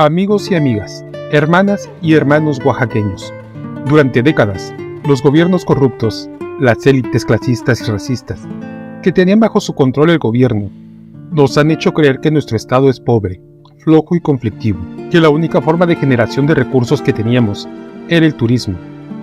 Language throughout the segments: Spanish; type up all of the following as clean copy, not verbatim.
Amigos y amigas, hermanas y hermanos oaxaqueños, durante décadas, los gobiernos corruptos, las élites clasistas y racistas, que tenían bajo su control el gobierno, nos han hecho creer que nuestro estado es pobre, flojo y conflictivo, que la única forma de generación de recursos que teníamos era el turismo.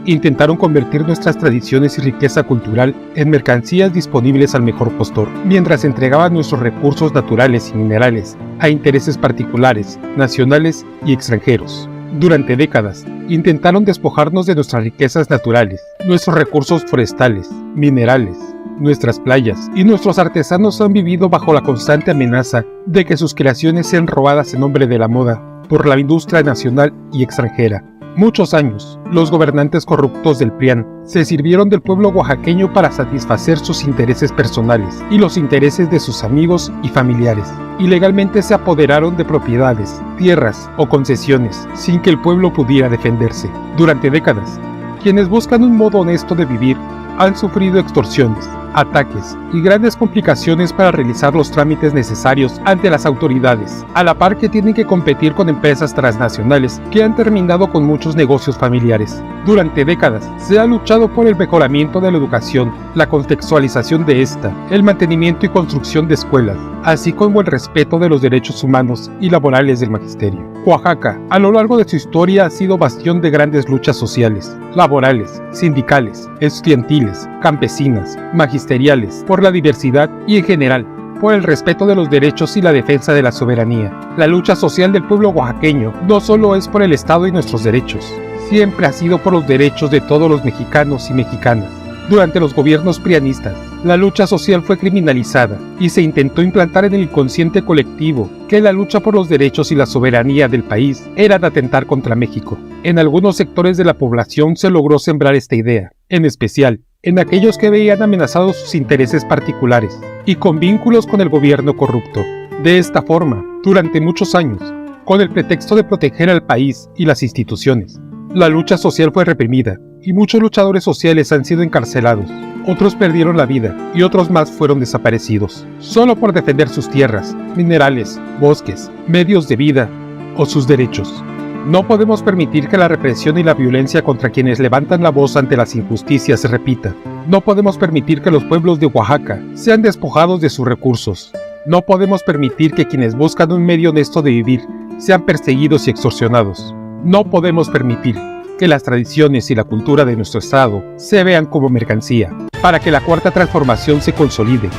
Intentaron convertir nuestras tradiciones y riqueza cultural en mercancías disponibles al mejor postor, mientras entregaban nuestros recursos naturales y minerales a intereses particulares, nacionales y extranjeros. Durante décadas, intentaron despojarnos de nuestras riquezas naturales, nuestros recursos forestales, minerales, nuestras playas, y nuestros artesanos han vivido bajo la constante amenaza de que sus creaciones sean robadas en nombre de la moda por la industria nacional y extranjera. Muchos años, los gobernantes corruptos del PRIAN se sirvieron del pueblo oaxaqueño para satisfacer sus intereses personales y los intereses de sus amigos y familiares. Ilegalmente se apoderaron de propiedades, tierras o concesiones sin que el pueblo pudiera defenderse. Durante décadas, quienes buscan un modo honesto de vivir han sufrido extorsiones, ataques y grandes complicaciones para realizar los trámites necesarios ante las autoridades, a la par que tienen que competir con empresas transnacionales que han terminado con muchos negocios familiares. Durante décadas se ha luchado por el mejoramiento de la educación, la contextualización de esta, el mantenimiento y construcción de escuelas, así como el respeto de los derechos humanos y laborales del magisterio. Oaxaca, a lo largo de su historia, ha sido bastión de grandes luchas sociales, laborales, sindicales, estudiantiles, campesinas, magisteriales, por la diversidad y en general, por el respeto de los derechos y la defensa de la soberanía. La lucha social del pueblo oaxaqueño no solo es por el Estado y nuestros derechos, siempre ha sido por los derechos de todos los mexicanos y mexicanas. Durante los gobiernos prianistas, la lucha social fue criminalizada y se intentó implantar en el inconsciente colectivo que la lucha por los derechos y la soberanía del país era de atentar contra México. En algunos sectores de la población se logró sembrar esta idea, en especial en aquellos que veían amenazados sus intereses particulares y con vínculos con el gobierno corrupto. De esta forma, durante muchos años, con el pretexto de proteger al país y las instituciones, la lucha social fue reprimida y muchos luchadores sociales han sido encarcelados. Otros perdieron la vida y otros más fueron desaparecidos, solo por defender sus tierras, minerales, bosques, medios de vida o sus derechos. No podemos permitir que la represión y la violencia contra quienes levantan la voz ante las injusticias se repita. No podemos permitir que los pueblos de Oaxaca sean despojados de sus recursos. No podemos permitir que quienes buscan un medio honesto de vivir sean perseguidos y extorsionados. No podemos permitir que las tradiciones y la cultura de nuestro estado se vean como mercancía. Para que la cuarta transformación se consolide,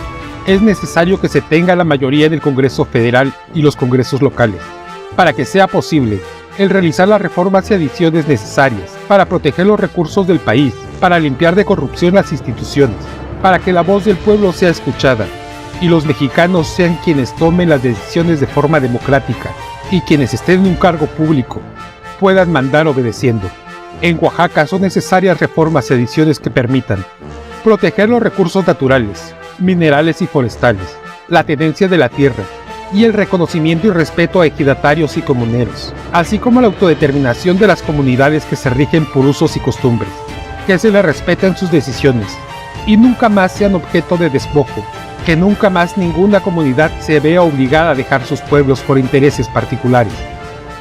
es necesario que se tenga la mayoría en el Congreso Federal y los congresos locales. Para que sea posible el realizar las reformas y adiciones necesarias para proteger los recursos del país, para limpiar de corrupción las instituciones, para que la voz del pueblo sea escuchada y los mexicanos sean quienes tomen las decisiones de forma democrática y quienes estén en un cargo público puedan mandar obedeciendo. En Oaxaca son necesarias reformas y adiciones que permitan proteger los recursos naturales, minerales y forestales, la tenencia de la tierra y el reconocimiento y respeto a ejidatarios y comuneros, así como la autodeterminación de las comunidades que se rigen por usos y costumbres, que se les respeten sus decisiones y nunca más sean objeto de despojo, que nunca más ninguna comunidad se vea obligada a dejar sus pueblos por intereses particulares.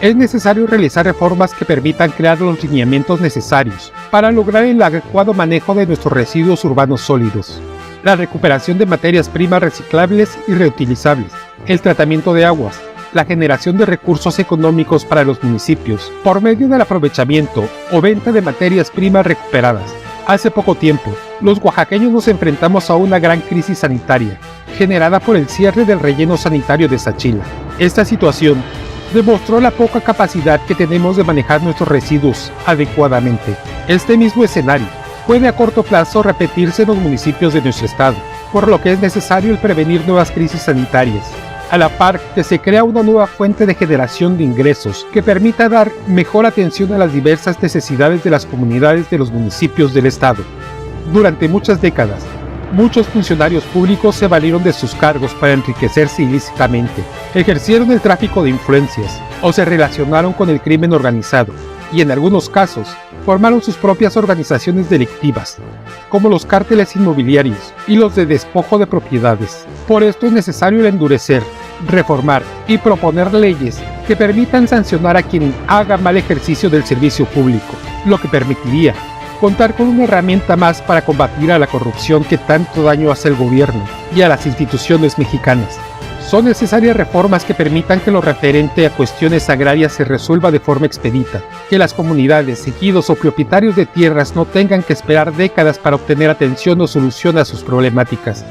Es necesario realizar reformas que permitan crear los lineamientos necesarios para lograr el adecuado manejo de nuestros residuos urbanos sólidos, la recuperación de materias primas reciclables y reutilizables, el tratamiento de aguas, la generación de recursos económicos para los municipios por medio del aprovechamiento o venta de materias primas recuperadas. Hace poco tiempo, los oaxaqueños nos enfrentamos a una gran crisis sanitaria, generada por el cierre del relleno sanitario de Sachila. Esta situación demostró la poca capacidad que tenemos de manejar nuestros residuos adecuadamente. Este mismo escenario puede a corto plazo repetirse en los municipios de nuestro estado, por lo que es necesario el prevenir nuevas crisis sanitarias, a la par que se crea una nueva fuente de generación de ingresos que permita dar mejor atención a las diversas necesidades de las comunidades de los municipios del estado. Durante muchas décadas, muchos funcionarios públicos se valieron de sus cargos para enriquecerse ilícitamente, ejercieron el tráfico de influencias o se relacionaron con el crimen organizado y en algunos casos formaron sus propias organizaciones delictivas, como los cárteles inmobiliarios y los de despojo de propiedades. Por esto es necesario el endurecer reformar y proponer leyes que permitan sancionar a quien haga mal ejercicio del servicio público, lo que permitiría contar con una herramienta más para combatir a la corrupción que tanto daño hace al gobierno y a las instituciones mexicanas. Son necesarias reformas que permitan que lo referente a cuestiones agrarias se resuelva de forma expedita, que las comunidades, ejidos o propietarios de tierras no tengan que esperar décadas para obtener atención o solución a sus problemáticas.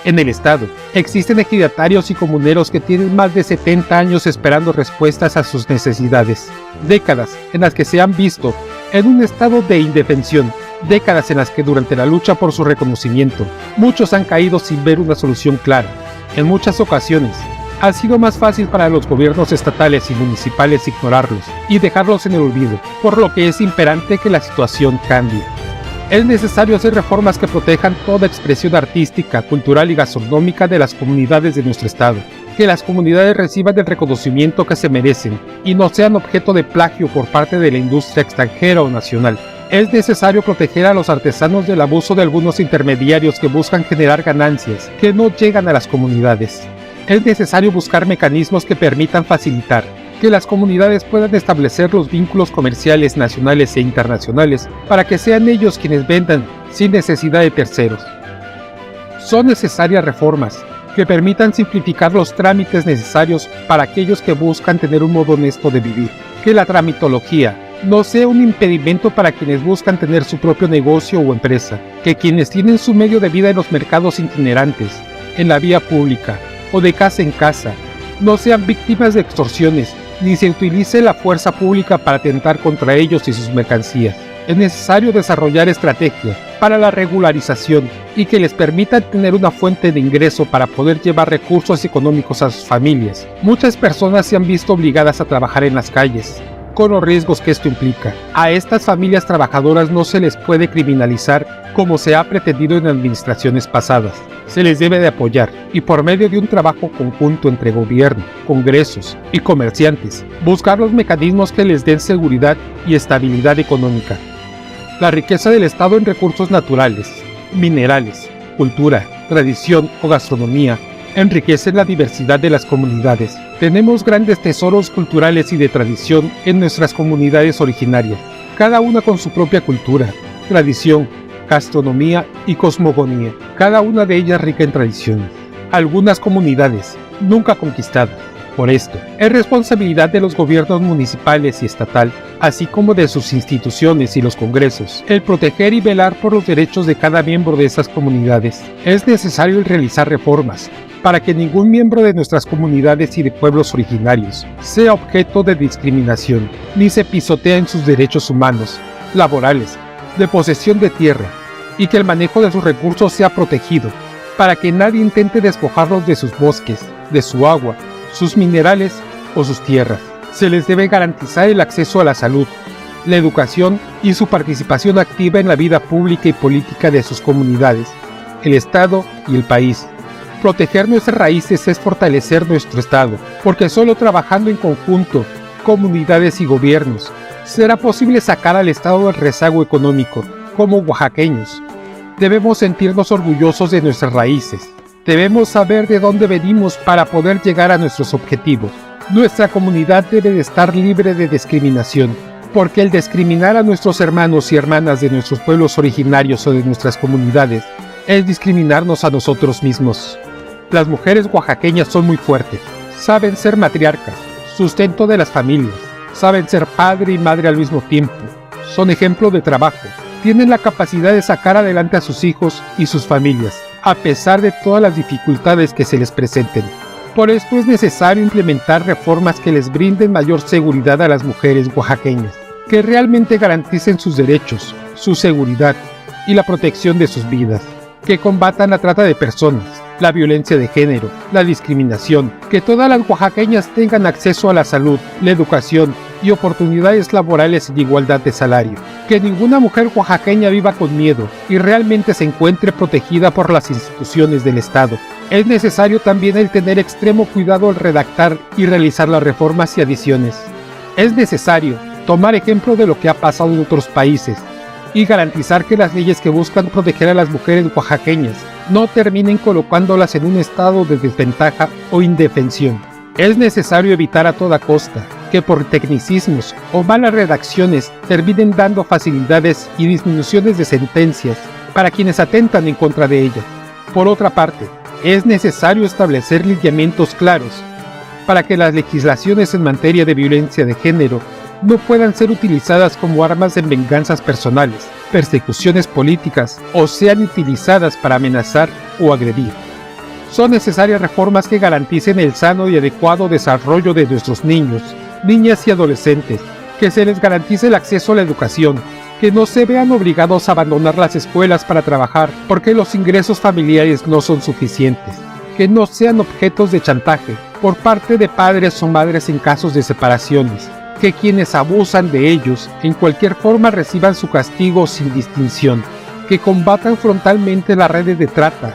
En el estado, existen ejidatarios y comuneros que tienen más de 70 años esperando respuestas a sus necesidades. Décadas en las que se han visto en un estado de indefensión. Décadas en las que durante la lucha por su reconocimiento, muchos han caído sin ver una solución clara. En muchas ocasiones, ha sido más fácil para los gobiernos estatales y municipales ignorarlos y dejarlos en el olvido, por lo que es imperante que la situación cambie. Es necesario hacer reformas que protejan toda expresión artística, cultural y gastronómica de las comunidades de nuestro estado, que las comunidades reciban el reconocimiento que se merecen y no sean objeto de plagio por parte de la industria extranjera o nacional. Es necesario proteger a los artesanos del abuso de algunos intermediarios que buscan generar ganancias que no llegan a las comunidades. Es necesario buscar mecanismos que permitan facilitar que las comunidades puedan establecer los vínculos comerciales nacionales e internacionales para que sean ellos quienes vendan sin necesidad de terceros. Son necesarias reformas que permitan simplificar los trámites necesarios para aquellos que buscan tener un modo honesto de vivir, que la tramitología no sea un impedimento para quienes buscan tener su propio negocio o empresa, que quienes tienen su medio de vida en los mercados itinerantes, en la vía pública o de casa en casa, no sean víctimas de extorsiones, ni se utilice la fuerza pública para atentar contra ellos y sus mercancías. Es necesario desarrollar estrategias para la regularización y que les permita tener una fuente de ingreso para poder llevar recursos económicos a sus familias. Muchas personas se han visto obligadas a trabajar en las calles, con los riesgos que esto implica. A estas familias trabajadoras no se les puede criminalizar como se ha pretendido en administraciones pasadas. Se les debe de apoyar y por medio de un trabajo conjunto entre gobierno, congresos y comerciantes, buscar los mecanismos que les den seguridad y estabilidad económica. La riqueza del Estado en recursos naturales, minerales, cultura, tradición o gastronomía enriquece la diversidad de las comunidades. Tenemos grandes tesoros culturales y de tradición en nuestras comunidades originarias, cada una con su propia cultura, tradición, gastronomía y cosmogonía, cada una de ellas rica en tradiciones. Algunas comunidades nunca conquistadas. Por esto, es responsabilidad de los gobiernos municipales y estatal, así como de sus instituciones y los congresos, el proteger y velar por los derechos de cada miembro de esas comunidades. Es necesario realizar reformas para que ningún miembro de nuestras comunidades y de pueblos originarios sea objeto de discriminación, ni se pisotee en sus derechos humanos, laborales, de posesión de tierra, y que el manejo de sus recursos sea protegido, para que nadie intente despojarlos de sus bosques, de su agua, sus minerales o sus tierras. Se les debe garantizar el acceso a la salud, la educación y su participación activa en la vida pública y política de sus comunidades, el Estado y el país. Proteger nuestras raíces es fortalecer nuestro Estado, porque solo trabajando en conjunto, comunidades y gobiernos, será posible sacar al Estado del rezago económico. Como oaxaqueños, debemos sentirnos orgullosos de nuestras raíces. Debemos saber de dónde venimos para poder llegar a nuestros objetivos. Nuestra comunidad debe de estar libre de discriminación, porque el discriminar a nuestros hermanos y hermanas de nuestros pueblos originarios o de nuestras comunidades es discriminarnos a nosotros mismos. Las mujeres oaxaqueñas son muy fuertes, saben ser matriarcas, sustento de las familias, saben ser padre y madre al mismo tiempo, son ejemplo de trabajo, tienen la capacidad de sacar adelante a sus hijos y sus familias, a pesar de todas las dificultades que se les presenten. Por esto es necesario implementar reformas que les brinden mayor seguridad a las mujeres oaxaqueñas, que realmente garanticen sus derechos, su seguridad y la protección de sus vidas, que combatan la trata de personas, la violencia de género, la discriminación, que todas las oaxaqueñas tengan acceso a la salud, la educación y oportunidades laborales en igualdad de salario, que ninguna mujer oaxaqueña viva con miedo y realmente se encuentre protegida por las instituciones del Estado. Es necesario también el tener extremo cuidado al redactar y realizar las reformas y adiciones. Es necesario tomar ejemplo de lo que ha pasado en otros países y garantizar que las leyes que buscan proteger a las mujeres oaxaqueñas no terminen colocándolas en un estado de desventaja o indefensión. Es necesario evitar a toda costa que por tecnicismos o malas redacciones terminen dando facilidades y disminuciones de sentencias para quienes atentan en contra de ellas. Por otra parte, es necesario establecer lineamientos claros para que las legislaciones en materia de violencia de género no puedan ser utilizadas como armas en venganzas personales, persecuciones políticas o sean utilizadas para amenazar o agredir. Son necesarias reformas que garanticen el sano y adecuado desarrollo de nuestros niños, niñas y adolescentes, que se les garantice el acceso a la educación, que no se vean obligados a abandonar las escuelas para trabajar porque los ingresos familiares no son suficientes, que no sean objetos de chantaje por parte de padres o madres en casos de separaciones, que quienes abusan de ellos en cualquier forma reciban su castigo sin distinción, que combatan frontalmente las redes de trata,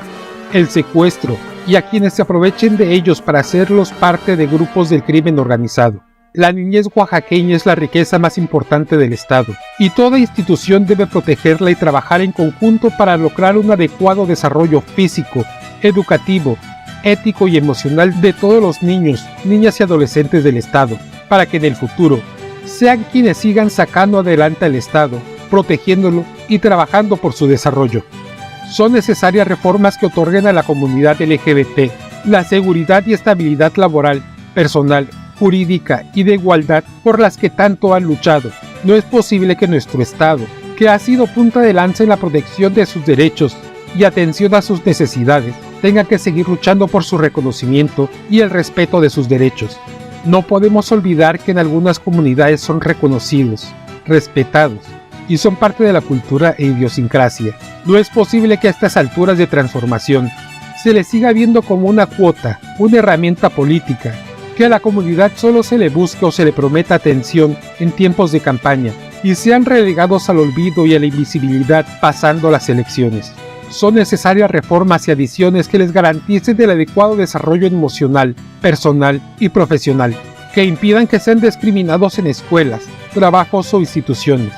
el secuestro y a quienes se aprovechen de ellos para hacerlos parte de grupos del crimen organizado. La niñez oaxaqueña es la riqueza más importante del Estado, y toda institución debe protegerla y trabajar en conjunto para lograr un adecuado desarrollo físico, educativo, ético y emocional de todos los niños, niñas y adolescentes del Estado, para que en el futuro sean quienes sigan sacando adelante al Estado, protegiéndolo y trabajando por su desarrollo. Son necesarias reformas que otorguen a la comunidad LGBT la seguridad y estabilidad laboral, personal, jurídica y de igualdad por las que tanto han luchado. No es posible que nuestro Estado, que ha sido punta de lanza en la protección de sus derechos y atención a sus necesidades, tenga que seguir luchando por su reconocimiento y el respeto de sus derechos. No podemos olvidar que en algunas comunidades son reconocidos, respetados y son parte de la cultura e idiosincrasia. No es posible que a estas alturas de transformación se les siga viendo como una cuota, una herramienta política, que a la comunidad solo se le busque o se le prometa atención en tiempos de campaña y sean relegados al olvido y a la invisibilidad pasando las elecciones. Son necesarias reformas y adiciones que les garanticen el adecuado desarrollo emocional, personal y profesional, que impidan que sean discriminados en escuelas, trabajos o instituciones.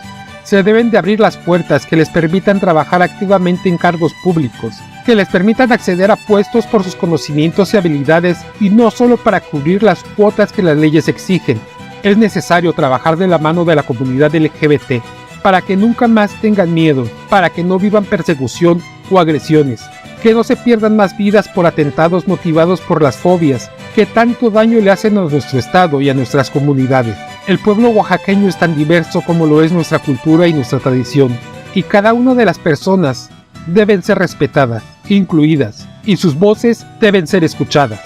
Se deben de abrir las puertas que les permitan trabajar activamente en cargos públicos, que les permitan acceder a puestos por sus conocimientos y habilidades y no solo para cubrir las cuotas que las leyes exigen. Es necesario trabajar de la mano de la comunidad LGBT para que nunca más tengan miedo, para que no vivan persecución o agresiones, que no se pierdan más vidas por atentados motivados por las fobias que tanto daño le hacen a nuestro Estado y a nuestras comunidades. El pueblo oaxaqueño es tan diverso como lo es nuestra cultura y nuestra tradición, y cada una de las personas deben ser respetadas, incluidas, y sus voces deben ser escuchadas.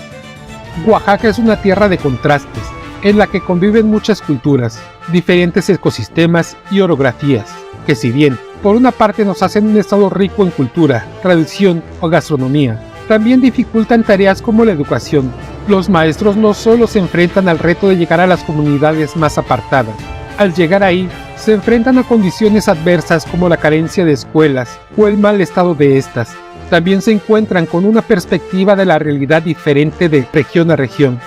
Oaxaca es una tierra de contrastes, en la que conviven muchas culturas, diferentes ecosistemas y orografías, que si bien por una parte nos hacen un estado rico en cultura, tradición o gastronomía, también dificultan tareas como la educación. Los maestros no solo se enfrentan al reto de llegar a las comunidades más apartadas. Al llegar ahí, se enfrentan a condiciones adversas como la carencia de escuelas o el mal estado de estas. También se encuentran con una perspectiva de la realidad diferente de región a región,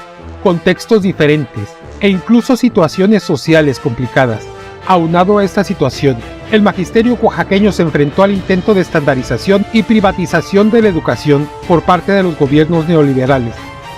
contextos diferentes e incluso situaciones sociales complicadas. Aunado a esta situación, el magisterio oaxaqueño se enfrentó al intento de estandarización y privatización de la educación por parte de los gobiernos neoliberales.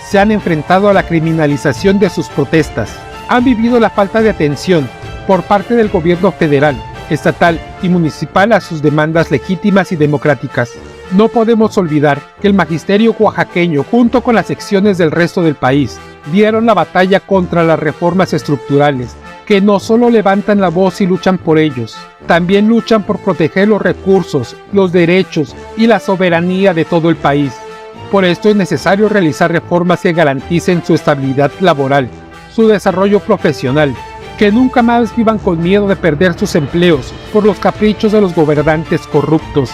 Se han enfrentado a la criminalización de sus protestas. Han vivido la falta de atención por parte del gobierno federal, estatal y municipal a sus demandas legítimas y democráticas. No podemos olvidar que el magisterio oaxaqueño, junto con las secciones del resto del país, dieron la batalla contra las reformas estructurales, que no solo levantan la voz y luchan por ellos, también luchan por proteger los recursos, los derechos y la soberanía de todo el país. Por esto es necesario realizar reformas que garanticen su estabilidad laboral, su desarrollo profesional, que nunca más vivan con miedo de perder sus empleos por los caprichos de los gobernantes corruptos,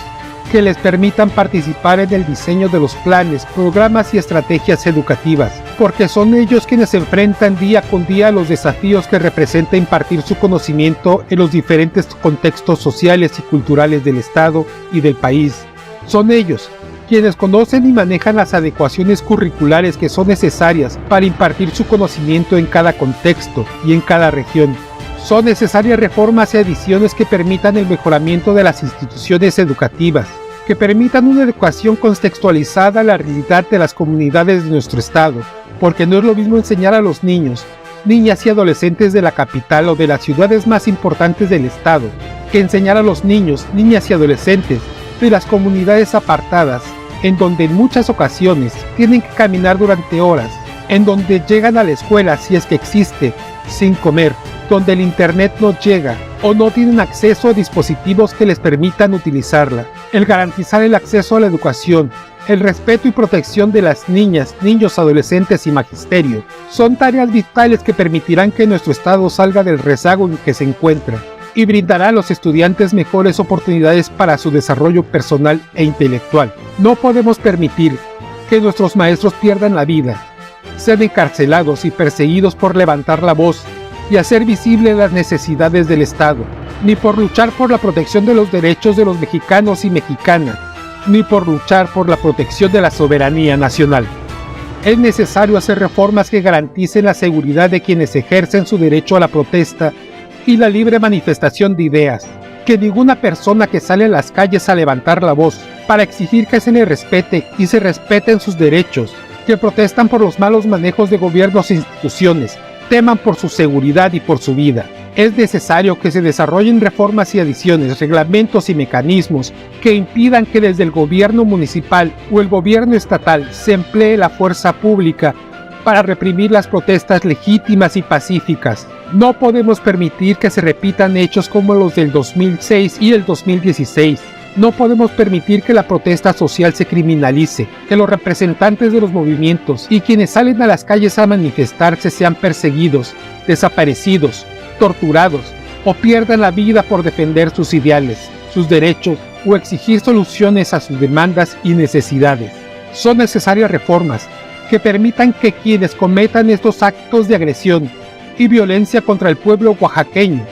que les permitan participar en el diseño de los planes, programas y estrategias educativas, porque son ellos quienes se enfrentan día con día a los desafíos que representa impartir su conocimiento en los diferentes contextos sociales y culturales del Estado y del país. Son ellos quienes conocen y manejan las adecuaciones curriculares que son necesarias para impartir su conocimiento en cada contexto y en cada región. Son necesarias reformas y adiciones que permitan el mejoramiento de las instituciones educativas, que permitan una educación contextualizada a la realidad de las comunidades de nuestro estado, porque no es lo mismo enseñar a los niños, niñas y adolescentes de la capital o de las ciudades más importantes del estado, que enseñar a los niños, niñas y adolescentes de las comunidades apartadas, en donde en muchas ocasiones tienen que caminar durante horas, en donde llegan a la escuela, si es que existe, sin comer, donde el internet no llega o no tienen acceso a dispositivos que les permitan utilizarla. El garantizar el acceso a la educación, el respeto y protección de las niñas, niños, adolescentes y magisterio son tareas vitales que permitirán que nuestro estado salga del rezago en que se encuentra y brindará a los estudiantes mejores oportunidades para su desarrollo personal e intelectual. No podemos permitir que nuestros maestros pierdan la vida, sean encarcelados y perseguidos por levantar la voz y hacer visibles las necesidades del Estado, ni por luchar por la protección de los derechos de los mexicanos y mexicanas, ni por luchar por la protección de la soberanía nacional. Es necesario hacer reformas que garanticen la seguridad de quienes ejercen su derecho a la protesta y la libre manifestación de ideas, que ninguna persona que sale a las calles a levantar la voz para exigir que se le respete y se respeten sus derechos, que protestan por los malos manejos de gobiernos e instituciones, teman por su seguridad y por su vida. Es necesario que se desarrollen reformas y adiciones, reglamentos y mecanismos que impidan que desde el gobierno municipal o el gobierno estatal se emplee la fuerza pública para reprimir las protestas legítimas y pacíficas. No podemos permitir que se repitan hechos como los del 2006 y el 2016. No podemos permitir que la protesta social se criminalice, que los representantes de los movimientos y quienes salen a las calles a manifestarse sean perseguidos, desaparecidos, torturados o pierdan la vida por defender sus ideales, sus derechos o exigir soluciones a sus demandas y necesidades. Son necesarias reformas que permitan que quienes cometan estos actos de agresión y violencia contra el pueblo oaxaqueño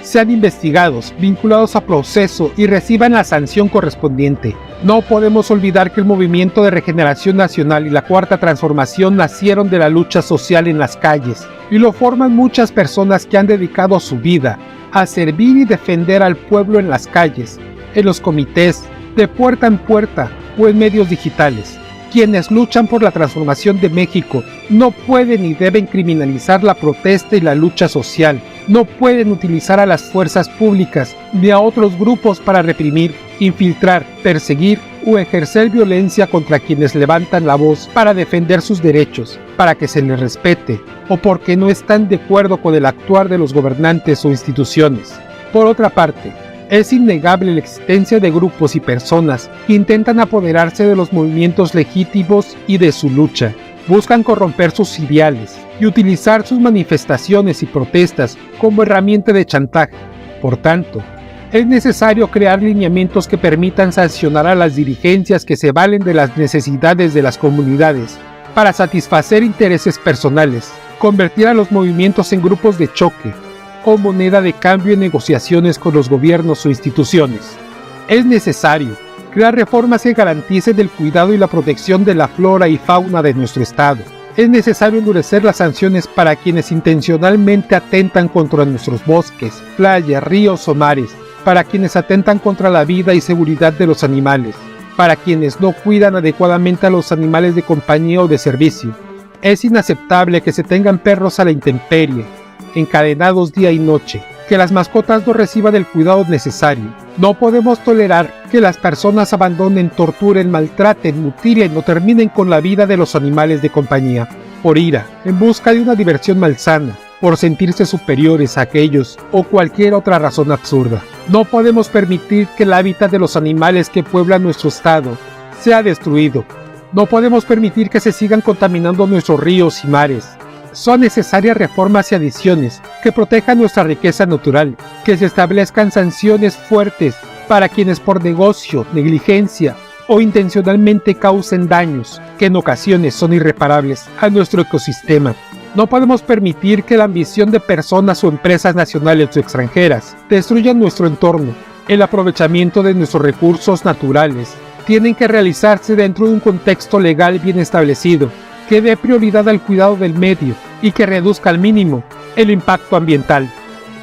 sean investigados, vinculados a proceso y reciban la sanción correspondiente. No podemos olvidar que el Movimiento de Regeneración Nacional y la Cuarta Transformación nacieron de la lucha social en las calles y lo forman muchas personas que han dedicado su vida a servir y defender al pueblo en las calles, en los comités, de puerta en puerta o en medios digitales. Quienes luchan por la transformación de México no pueden ni deben criminalizar la protesta y la lucha social. No pueden utilizar a las fuerzas públicas ni a otros grupos para reprimir, infiltrar, perseguir o ejercer violencia contra quienes levantan la voz para defender sus derechos, para que se les respete o porque no están de acuerdo con el actuar de los gobernantes o instituciones. Por otra parte, es innegable la existencia de grupos y personas que intentan apoderarse de los movimientos legítimos y de su lucha. Buscan corromper sus ideales y utilizar sus manifestaciones y protestas como herramienta de chantaje. Por tanto, es necesario crear lineamientos que permitan sancionar a las dirigencias que se valen de las necesidades de las comunidades para satisfacer intereses personales, convertir a los movimientos en grupos de choque o moneda de cambio en negociaciones con los gobiernos o instituciones. Es necesario crear reformas que garanticen el cuidado y la protección de la flora y fauna de nuestro estado. Es necesario endurecer las sanciones para quienes intencionalmente atentan contra nuestros bosques, playas, ríos o mares, para quienes atentan contra la vida y seguridad de los animales, para quienes no cuidan adecuadamente a los animales de compañía o de servicio. Es inaceptable que se tengan perros a la intemperie, encadenados día y noche, que las mascotas no reciban el cuidado necesario. No podemos tolerar que las personas abandonen, torturen, maltraten, mutilen o terminen con la vida de los animales de compañía, por ira, en busca de una diversión malsana, por sentirse superiores a aquellos o cualquier otra razón absurda. No podemos permitir que el hábitat de los animales que pueblan nuestro estado sea destruido. No podemos permitir que se sigan contaminando nuestros ríos y mares. Son necesarias reformas y adiciones que protejan nuestra riqueza natural, que se establezcan sanciones fuertes para quienes por negocio, negligencia o intencionalmente causen daños que en ocasiones son irreparables a nuestro ecosistema. No podemos permitir que la ambición de personas o empresas nacionales o extranjeras destruyan nuestro entorno. El aprovechamiento de nuestros recursos naturales tienen que realizarse dentro de un contexto legal bien establecido, que dé prioridad al cuidado del medio y que reduzca al mínimo el impacto ambiental.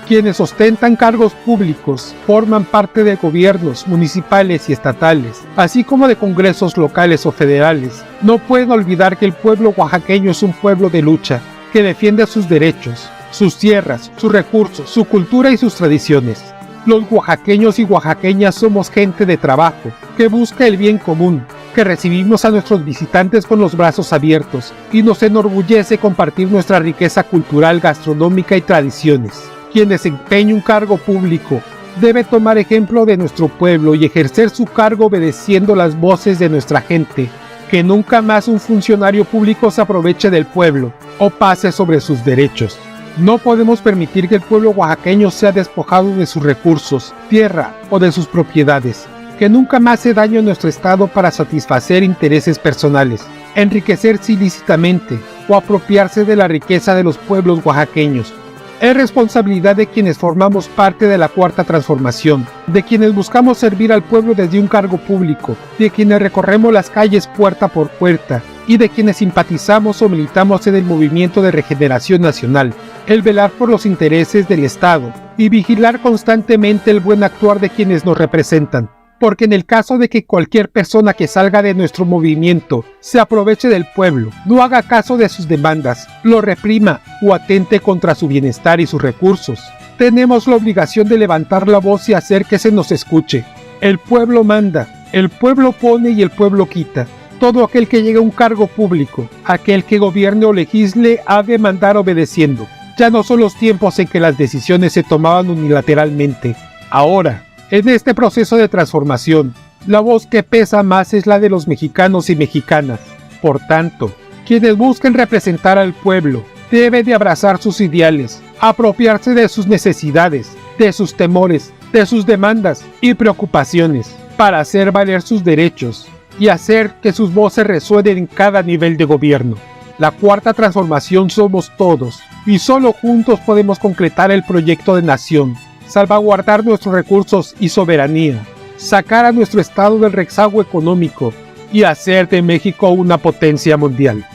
Quienes ostentan cargos públicos forman parte de gobiernos municipales y estatales, así como de congresos locales o federales. No pueden olvidar que el pueblo oaxaqueño es un pueblo de lucha, que defiende sus derechos, sus tierras, sus recursos, su cultura y sus tradiciones. Los oaxaqueños y oaxaqueñas somos gente de trabajo, que busca el bien común, que recibimos a nuestros visitantes con los brazos abiertos y nos enorgullece compartir nuestra riqueza cultural, gastronómica y tradiciones. Quien desempeñe un cargo público debe tomar ejemplo de nuestro pueblo y ejercer su cargo obedeciendo las voces de nuestra gente. Que nunca más un funcionario público se aproveche del pueblo o pase sobre sus derechos. No podemos permitir que el pueblo oaxaqueño sea despojado de sus recursos, tierra o de sus propiedades. Que nunca más se dañe nuestro estado para satisfacer intereses personales, enriquecerse ilícitamente o apropiarse de la riqueza de los pueblos oaxaqueños. Es responsabilidad de quienes formamos parte de la Cuarta Transformación, de quienes buscamos servir al pueblo desde un cargo público, de quienes recorremos las calles puerta por puerta y de quienes simpatizamos o militamos en el movimiento de regeneración nacional, el velar por los intereses del Estado y vigilar constantemente el buen actuar de quienes nos representan. Porque en el caso de que cualquier persona que salga de nuestro movimiento se aproveche del pueblo, no haga caso de sus demandas, lo reprima o atente contra su bienestar y sus recursos, tenemos la obligación de levantar la voz y hacer que se nos escuche. El pueblo manda, el pueblo pone y el pueblo quita. Todo aquel que llegue a un cargo público, aquel que gobierne o legisle, ha de mandar obedeciendo. Ya no son los tiempos en que las decisiones se tomaban unilateralmente. Ahora, en este proceso de transformación, la voz que pesa más es la de los mexicanos y mexicanas. Por tanto, quienes busquen representar al pueblo deben de abrazar sus ideales, apropiarse de sus necesidades, de sus temores, de sus demandas y preocupaciones, para hacer valer sus derechos y hacer que sus voces resuenen en cada nivel de gobierno. La Cuarta Transformación somos todos, y solo juntos podemos concretar el proyecto de nación, salvaguardar nuestros recursos y soberanía, sacar a nuestro estado del rezago económico y hacer de México una potencia mundial.